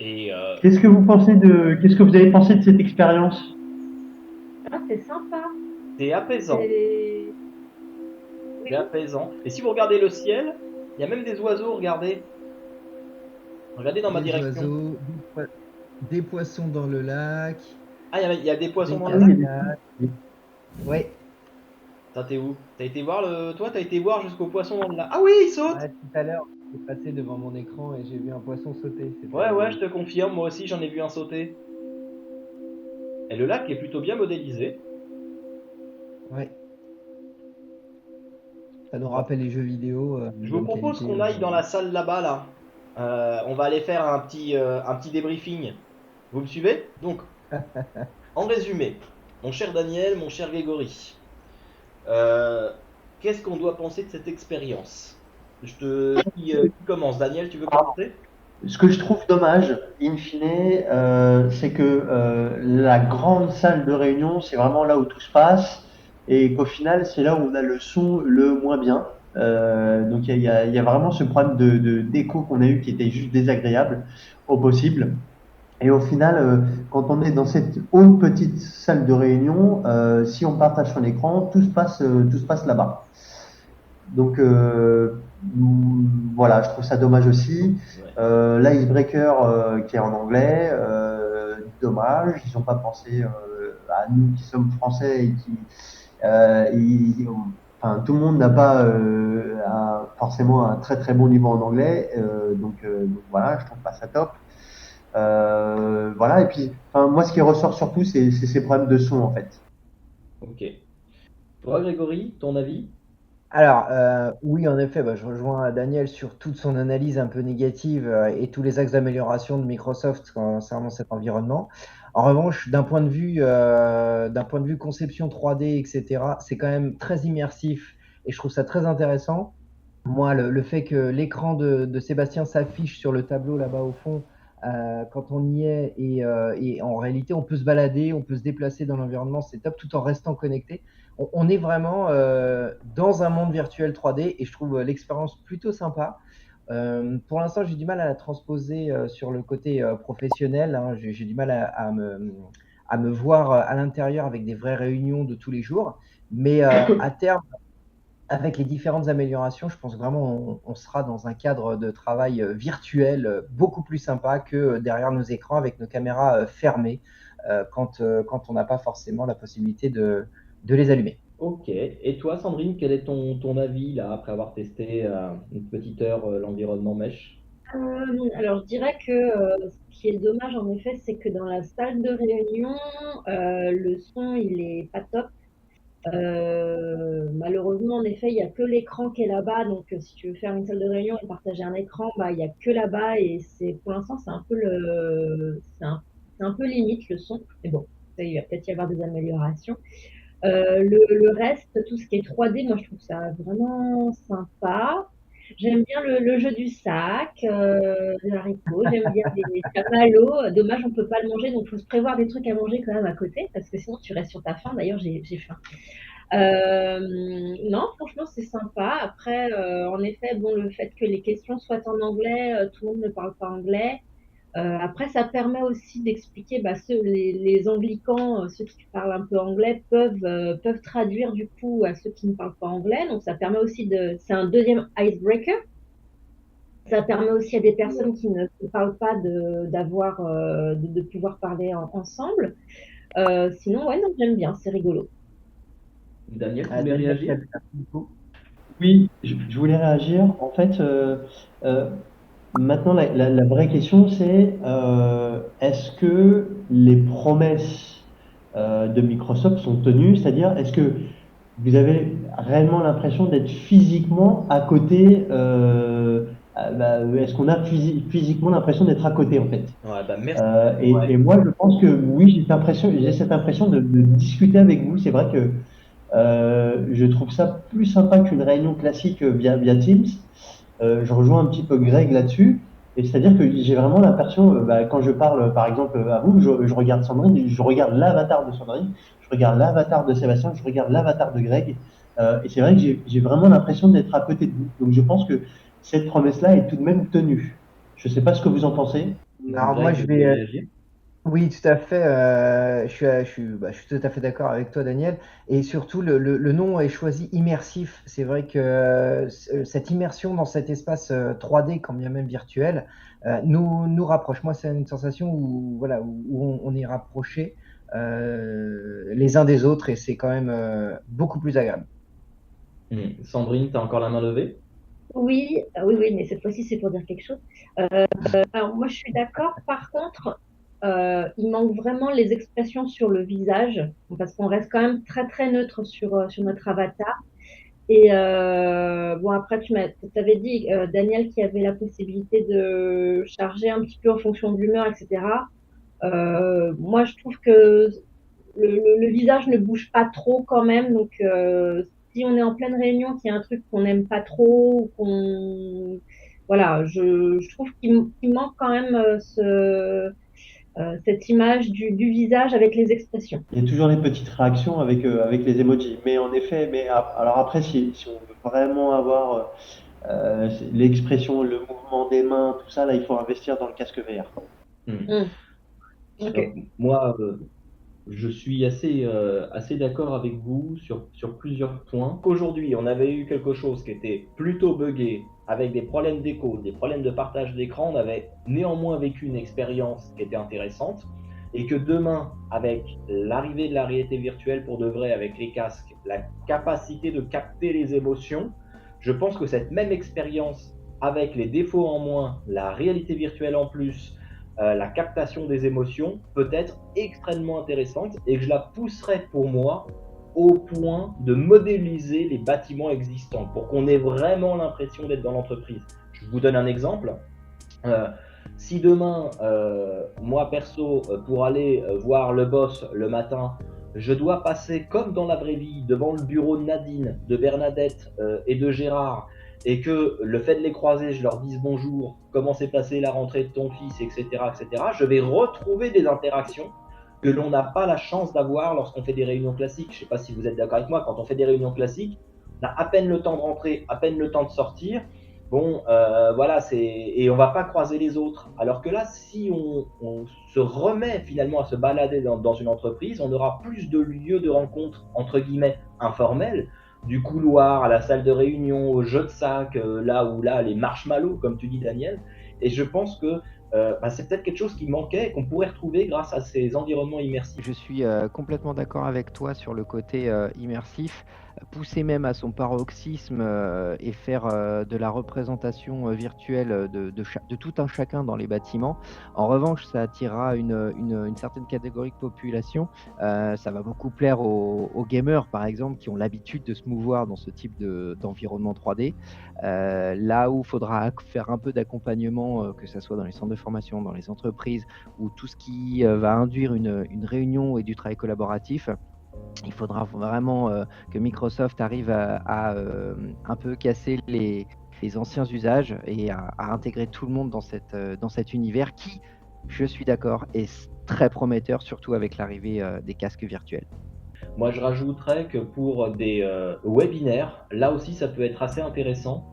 Et Qu'est-ce que vous avez pensé de cette expérience? Ah, c'est sympa. c'est apaisant. C'est... C'est apaisant. Et si vous regardez le ciel, il y a même des oiseaux, regardez. Regardez dans ma Des direction. oiseaux, des poissons dans le lac, Ah, il y a des poissons dans des le lac. cascades. Ouais, Ça, t'es où? T'as été voir Toi, t'as été voir jusqu'au poisson dans le lac. Ah oui, il saute! ouais, tout à l'heure, j'ai passé devant mon écran et j'ai vu un poisson sauter. C'était Ouais, rigolo. je te confirme, moi aussi j'en ai vu un sauter. Et le lac est plutôt bien modélisé. Ouais. Ça nous rappelle les jeux vidéo. Je vous bonne propose qualité, qu'on aille dans la salle là-bas, là. On va aller faire un petit débriefing. Vous me suivez? Donc, en résumé, mon cher Daniel, mon cher Grégory, euh, qu'est-ce qu'on doit penser de cette expérience? Qui commence? Daniel, tu veux commencer? Ce que je trouve dommage, in fine, c'est que la grande salle de réunion, c'est vraiment là où tout se passe, et qu'au final, c'est là où on a le son le moins bien. Donc il y a vraiment ce problème d'écho qu'on a eu qui était juste désagréable au possible. Et au final, quand on est dans cette haute petite salle de réunion, si on partage son écran, tout se passe là-bas. Donc voilà, je trouve ça dommage aussi. Ouais. L'icebreaker qui est en anglais, dommage. Ils n'ont pas pensé à nous qui sommes français et qui, enfin, tout le monde n'a pas forcément un très très bon niveau en anglais, donc voilà, je trouve pas ça top. Voilà, et puis enfin, moi ce qui ressort surtout, c'est ces problèmes de son en fait. Ok. Toi, Grégory, ton avis? Alors, oui, en effet, bah, je rejoins Daniel sur toute son analyse un peu négative et tous les axes d'amélioration de Microsoft concernant cet environnement. En revanche, d'un point de vue conception 3D, etc., c'est quand même très immersif et je trouve ça très intéressant. Moi, le fait que l'écran de Sébastien s'affiche sur le tableau là-bas au fond, quand on y est, et en réalité, on peut se balader, on peut se déplacer dans l'environnement, c'est top, tout en restant connecté. On est vraiment dans un monde virtuel 3D et je trouve l'expérience plutôt sympa. Pour l'instant, j'ai du mal à la transposer sur le côté professionnel, hein. J'ai du mal à me voir à l'intérieur avec des vraies réunions de tous les jours. Mais à terme, avec les différentes améliorations, je pense vraiment on sera dans un cadre de travail virtuel beaucoup plus sympa que derrière nos écrans avec nos caméras fermées quand on n'a pas forcément la possibilité de les allumer. Ok. Et toi, Sandrine, quel est ton avis là après avoir testé une petite heure l'environnement Mesh? Alors, je dirais que ce qui est dommage, en effet, c'est que dans la salle de réunion, le son, il est pas top. Malheureusement, en effet, il n'y a que l'écran qui est là-bas. Donc, si tu veux faire une salle de réunion et partager un écran, bah, il n'y a que là-bas. Et pour l'instant, c'est un peu limite le son. Mais bon, ça, il va peut-être y avoir des améliorations. Le reste, tout ce qui est 3D, moi, je trouve ça vraiment sympa. J'aime bien le jeu du sac, de haricots. J'aime bien les chamallows. Dommage, on ne peut pas le manger. Donc, il faut se prévoir des trucs à manger quand même à côté. Parce que sinon, tu restes sur ta faim. D'ailleurs, j'ai faim. Non, franchement, c'est sympa. Après, en effet, bon, le fait que les questions soient en anglais, tout le monde ne parle pas anglais. Après, ça permet aussi d'expliquer, les anglicans, ceux qui parlent un peu anglais, peuvent traduire du coup à ceux qui ne parlent pas anglais. Donc, ça permet aussi c'est un deuxième icebreaker. Ça permet aussi à des personnes qui ne parlent pas de pouvoir parler ensemble. Sinon, ouais, non, j'aime bien, c'est rigolo. Daniel, tu voulais Daniel, réagir? merci beaucoup. Oui, je voulais réagir. En fait, euh, maintenant, la vraie question, c'est est-ce que les promesses de Microsoft sont tenues? C'est-à-dire, est-ce que vous avez réellement l'impression d'être physiquement à côté est-ce qu'on a physiquement l'impression d'être à côté, en fait? Ouais, merci. Et moi, je pense que oui, j'ai cette impression de discuter avec vous. C'est vrai que je trouve ça plus sympa qu'une réunion classique via Teams. Je rejoins un petit peu Greg là-dessus. Et c'est-à-dire que j'ai vraiment l'impression, quand je parle par exemple à vous, je regarde Sandrine, je regarde l'avatar de Sandrine, je regarde l'avatar de Sébastien, je regarde l'avatar de Greg. Et c'est vrai que j'ai vraiment l'impression d'être à côté de vous. Donc je pense que cette promesse-là est tout de même tenue. Je ne sais pas ce que vous en pensez. Alors moi, Greg, je tu voulais vais, réagir? oui, tout à fait. Je suis tout à fait d'accord avec toi, Daniel. Et surtout, le nom est choisi immersif. C'est vrai que cette immersion dans cet espace 3D, quand bien même virtuel, nous rapproche. Moi, c'est une sensation où, voilà, où on est rapprochés les uns des autres et c'est quand même beaucoup plus agréable. Sandrine, tu as encore la main levée? Oui, oui, oui, mais cette fois-ci, c'est pour dire quelque chose. Alors, moi, je suis d'accord. Par contre, il manque vraiment les expressions sur le visage, parce qu'on reste quand même très, très neutre sur notre avatar. Et bon, après, tu avais dit, Daniel, qu'il y avait la possibilité de charger un petit peu en fonction de l'humeur, etc. Moi, je trouve que le visage ne bouge pas trop quand même. Donc, si on est en pleine réunion, qu'il y a un truc qu'on n'aime pas trop, ou voilà, je trouve qu'il manque quand même cette image du visage avec les expressions. Il y a toujours les petites réactions avec les emojis. Mais en effet, alors après, si on veut vraiment avoir l'expression, le mouvement des mains, tout ça, là, il faut investir dans le casque VR. Hmm. Mm. Ok. Moi, je suis assez d'accord avec vous sur plusieurs points. Qu'aujourd'hui, on avait eu quelque chose qui était plutôt buggé, avec des problèmes d'écho, des problèmes de partage d'écran, on avait néanmoins vécu une expérience qui était intéressante, et que demain, avec l'arrivée de la réalité virtuelle pour de vrai, avec les casques, la capacité de capter les émotions, je pense que cette même expérience, avec les défauts en moins, la réalité virtuelle en plus, la captation des émotions peut être extrêmement intéressante et que je la pousserais pour moi au point de modéliser les bâtiments existants pour qu'on ait vraiment l'impression d'être dans l'entreprise. Je vous donne un exemple. Euh, Si demain, moi perso, pour aller voir le boss le matin, je dois passer comme dans la vraie vie devant le bureau de Nadine, de Bernadette et de Gérard, et que le fait de les croiser, je leur dise bonjour, comment s'est passée la rentrée de ton fils, etc., je vais retrouver des interactions que l'on n'a pas la chance d'avoir lorsqu'on fait des réunions classiques. Je ne sais pas si vous êtes d'accord avec moi, quand on fait des réunions classiques, on a à peine le temps de rentrer, à peine le temps de sortir. Bon, voilà, et on va pas croiser les autres. Alors que là, si on se remet finalement à se balader dans une entreprise, on aura plus de lieux de rencontre, entre guillemets, informels, du couloir à la salle de réunion, au jeu de sac, là, les marshmallows, comme tu dis, Daniel. Et je pense que c'est peut-être quelque chose qui manquait et qu'on pourrait retrouver grâce à ces environnements immersifs. Je suis complètement d'accord avec toi sur le côté immersif, pousser même à son paroxysme et faire de la représentation virtuelle de tout un chacun dans les bâtiments. En revanche, ça attirera une certaine catégorie de population. Ça va beaucoup plaire aux gamers, par exemple, qui ont l'habitude de se mouvoir dans ce type d'environnement 3D. Là où il faudra faire un peu d'accompagnement, que ce soit dans les centres de formation, dans les entreprises, ou tout ce qui va induire une réunion et du travail collaboratif. Il faudra vraiment que Microsoft arrive à un peu casser les anciens usages et à intégrer tout le monde dans cet univers qui, je suis d'accord, est très prometteur, surtout avec l'arrivée des casques virtuels. Moi, je rajouterais que pour des webinaires, là aussi, ça peut être assez intéressant.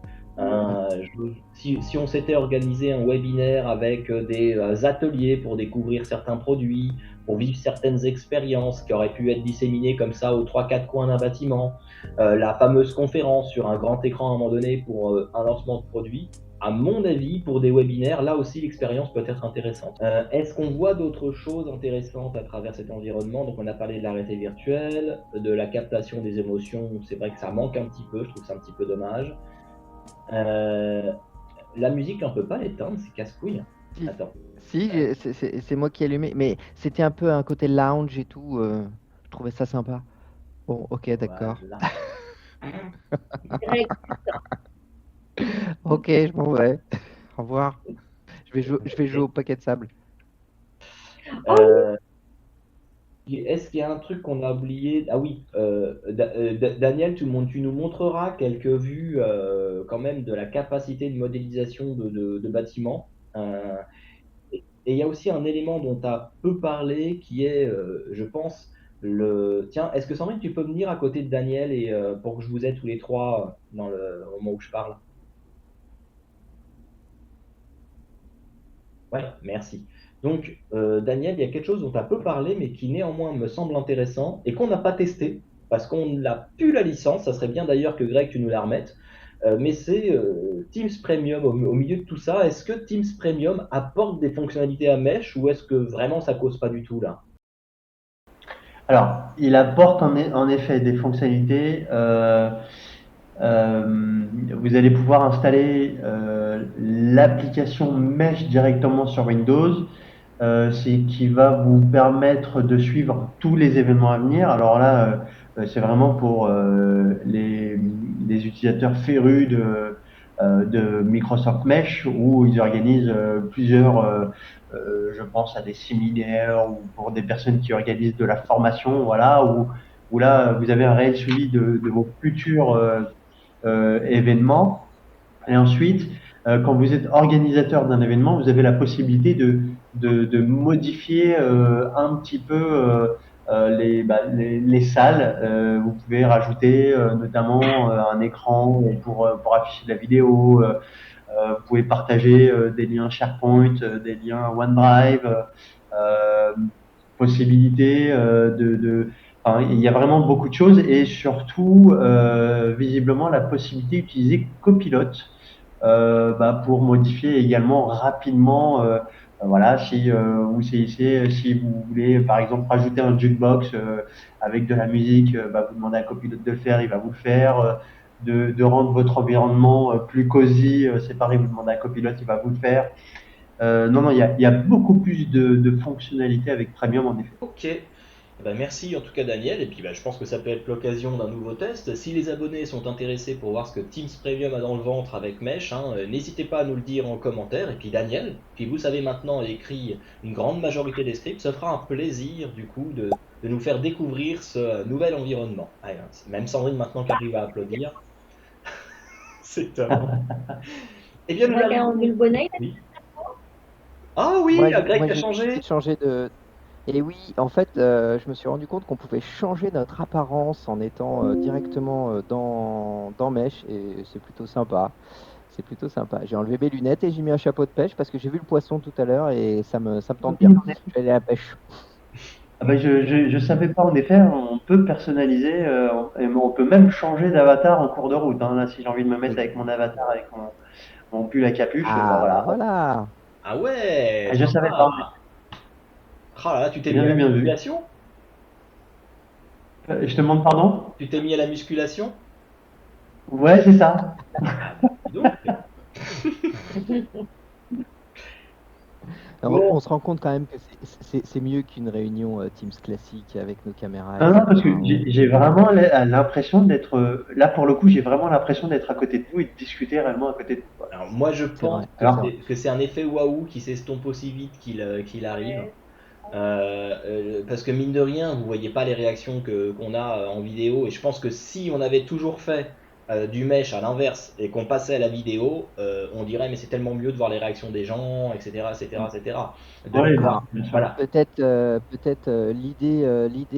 Si on s'était organisé un webinaire avec des ateliers pour découvrir certains produits, pour vivre certaines expériences qui auraient pu être disséminées comme ça aux 3-4 coins d'un bâtiment, la fameuse conférence sur un grand écran à un moment donné pour un lancement de produit, à mon avis, pour des webinaires, là aussi l'expérience peut être intéressante. Est-ce qu'on voit d'autres choses intéressantes à travers cet environnement? Donc on a parlé de la réalité virtuelle, de la captation des émotions, c'est vrai que ça manque un petit peu, je trouve ça un petit peu dommage. La musique, on peut pas l'éteindre, c'est casse-couille. Si, Attends. si, c'est moi qui ai allumé, mais c'était un peu un côté lounge et tout. Je trouvais ça sympa. Bon, ok, d'accord. Voilà. Greg, Ok, je m'en vais. Au revoir. Je vais jouer au paquet de sable. Euh, Est-ce qu'il y a un truc qu'on a oublié? Ah oui, Daniel, tu nous montreras quelques vues quand même de la capacité de modélisation de bâtiments. Et il y a aussi un élément dont tu as peu parlé qui est, je pense, le... Tiens, est-ce que Sandrine, tu peux venir à côté de Daniel et, pour que je vous aide tous les trois dans le au moment où je parle? Ouais, merci. Donc, Daniel, il y a quelque chose dont tu as peu parlé, mais qui néanmoins me semble intéressant et qu'on n'a pas testé parce qu'on n'a plus la licence. Ça serait bien d'ailleurs que Greg, tu nous la remettes. Mais c'est Teams Premium au milieu de tout ça. Est-ce que Teams Premium apporte des fonctionnalités à Mesh ou est-ce que vraiment ça cause pas du tout là? Alors, il apporte en effet des fonctionnalités. Vous allez pouvoir installer l'application Mesh directement sur Windows, c'est qui va vous permettre de suivre tous les événements à venir. Alors là, c'est vraiment pour les utilisateurs férus de Microsoft Mesh où ils organisent plusieurs, je pense à des séminaires ou pour des personnes qui organisent de la formation, voilà, où là vous avez un réel suivi de vos futurs événements. Et ensuite, quand vous êtes organisateur d'un événement, vous avez la possibilité de modifier un petit peu les salles. Vous pouvez rajouter notamment un écran pour afficher de la vidéo. Vous pouvez partager des liens SharePoint, des liens OneDrive, euh, possibilité enfin, il y a vraiment beaucoup de choses et surtout, visiblement, la possibilité d'utiliser Copilot pour modifier également rapidement. Voilà, si vous voulez par exemple rajouter un jukebox avec de la musique, vous demandez à Copilot de le faire, il va vous le faire. De rendre votre environnement plus cosy, c'est pareil, vous demandez à Copilot, il va vous le faire. Non, non, il y a beaucoup plus de fonctionnalités avec Premium en effet. Ok. Eh ben, merci en tout cas Daniel, et puis je pense que ça peut être l'occasion d'un nouveau test. Si les abonnés sont intéressés pour voir ce que Teams Premium a dans le ventre avec Mesh, hein, n'hésitez pas à nous le dire en commentaire. Et puis Daniel, qui vous savez maintenant écrit une grande majorité des scripts, ça fera un plaisir du coup de nous faire découvrir ce nouvel environnement. Allez, hein, même Sandrine maintenant qui arrive à applaudir, c'est top. Eh bien nous Greg a arrivons... enlevé le bonnet. Oui. Ah oui, Moi, Greg qui a j'ai changé. décidé de changer de. Et oui, en fait, je me suis rendu compte qu'on pouvait changer notre apparence en étant directement dans Mesh et c'est plutôt sympa. C'est plutôt sympa. J'ai enlevé mes lunettes et j'ai mis un chapeau de pêche parce que j'ai vu le poisson tout à l'heure et ça me tente bien. Je vais aller à la pêche. Ah ben je savais pas en effet, on peut personnaliser, et on peut même changer d'avatar en cours de route. Hein. Là, si j'ai envie de me mettre avec mon avatar, avec mon pull à capuche, Ah, voilà. voilà. Ah ouais, Je savais pas. sympa. Ah là là, tu t'es mis Bien à la vu, bien vu. musculation? Je te demande pardon? Tu t'es mis à la musculation? Ouais, c'est ça. Dis donc. Bon. On se rend compte quand même que c'est mieux qu'une réunion Teams classique avec nos caméras. Non, non, parce que etc. j'ai vraiment l'impression d'être, là pour le coup, j'ai vraiment l'impression d'être à côté de vous et de discuter réellement à côté de vous. Alors moi je pense vrai. que c'est un effet waouh qui s'estompe aussi vite qu'il arrive. Parce que mine de rien, vous voyez pas les réactions qu'on a en vidéo et je pense que si on avait toujours fait du mesh à l'inverse et qu'on passait à la vidéo, on dirait mais c'est tellement mieux de voir les réactions des gens, etc., etc., etc. Ouais, Alors, bien sûr. Voilà. peut-être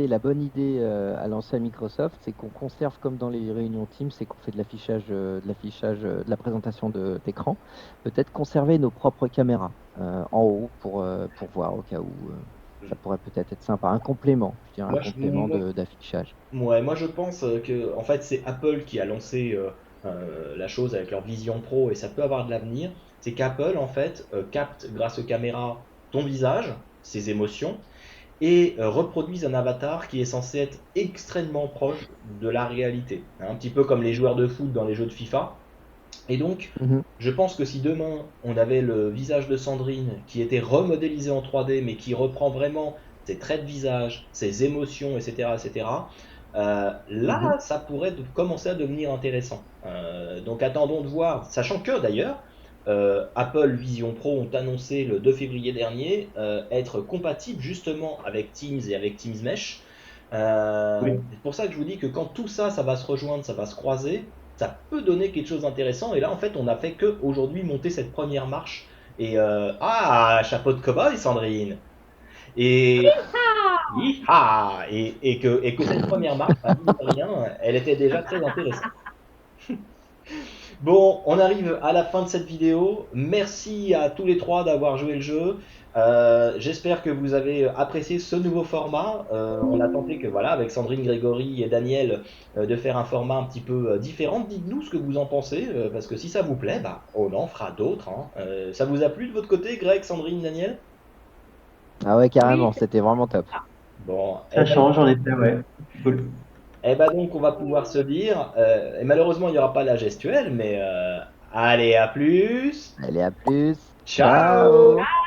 la bonne idée à lancer à Microsoft, c'est qu'on conserve comme dans les réunions Teams, c'est qu'on fait de la présentation d'écran. Peut-être conserver nos propres caméras en haut pour voir au cas où. Ça pourrait peut-être être sympa. Un complément, je dirais un Moi, complément d'affichage. moi, je pense que en fait, c'est Apple qui a lancé la chose avec leur Vision Pro et ça peut avoir de l'avenir. C'est qu'Apple, en fait, capte grâce aux caméras ton visage, ses émotions et reproduisent un avatar qui est censé être extrêmement proche de la réalité. Un petit peu comme les joueurs de foot dans les jeux de FIFA. Et donc, Mhm. je pense que si demain on avait le visage de Sandrine qui était remodélisé en 3D, mais qui reprend vraiment ses traits de visage, ses émotions, etc., etc., là, ça pourrait commencer à devenir intéressant. Donc, attendons de voir, sachant que d'ailleurs, Apple Vision Pro ont annoncé le 2 février dernier être compatible justement avec Teams et avec Teams Mesh. Oui. C'est pour ça que je vous dis que quand tout ça, ça va se rejoindre, ça va se croiser, ça peut donner quelque chose d'intéressant. Et là, en fait, on n'a fait que aujourd'hui monter cette première marche. Et chapeau de cow-boy, Sandrine. Et Yeehaw et que cette première marche, bah, mine de rien, elle était déjà très intéressante. Bon, on arrive à la fin de cette vidéo. Merci à tous les trois d'avoir joué le jeu. J'espère que vous avez apprécié ce nouveau format. On a tenté que voilà, avec Sandrine, Grégory et Daniel, de faire un format un petit peu différent. Dites-nous ce que vous en pensez, parce que si ça vous plaît, bah, on en fera d'autres, hein. Ça vous a plu de votre côté, Greg, Sandrine, Daniel? Ah ouais, carrément, Oui, c'était vraiment top. Bon, Ça change en effet, ouais. Cool. donc on va pouvoir se dire, et malheureusement il n'y aura pas la gestuelle, mais allez, à plus, Allez, à plus. ciao! Ciao!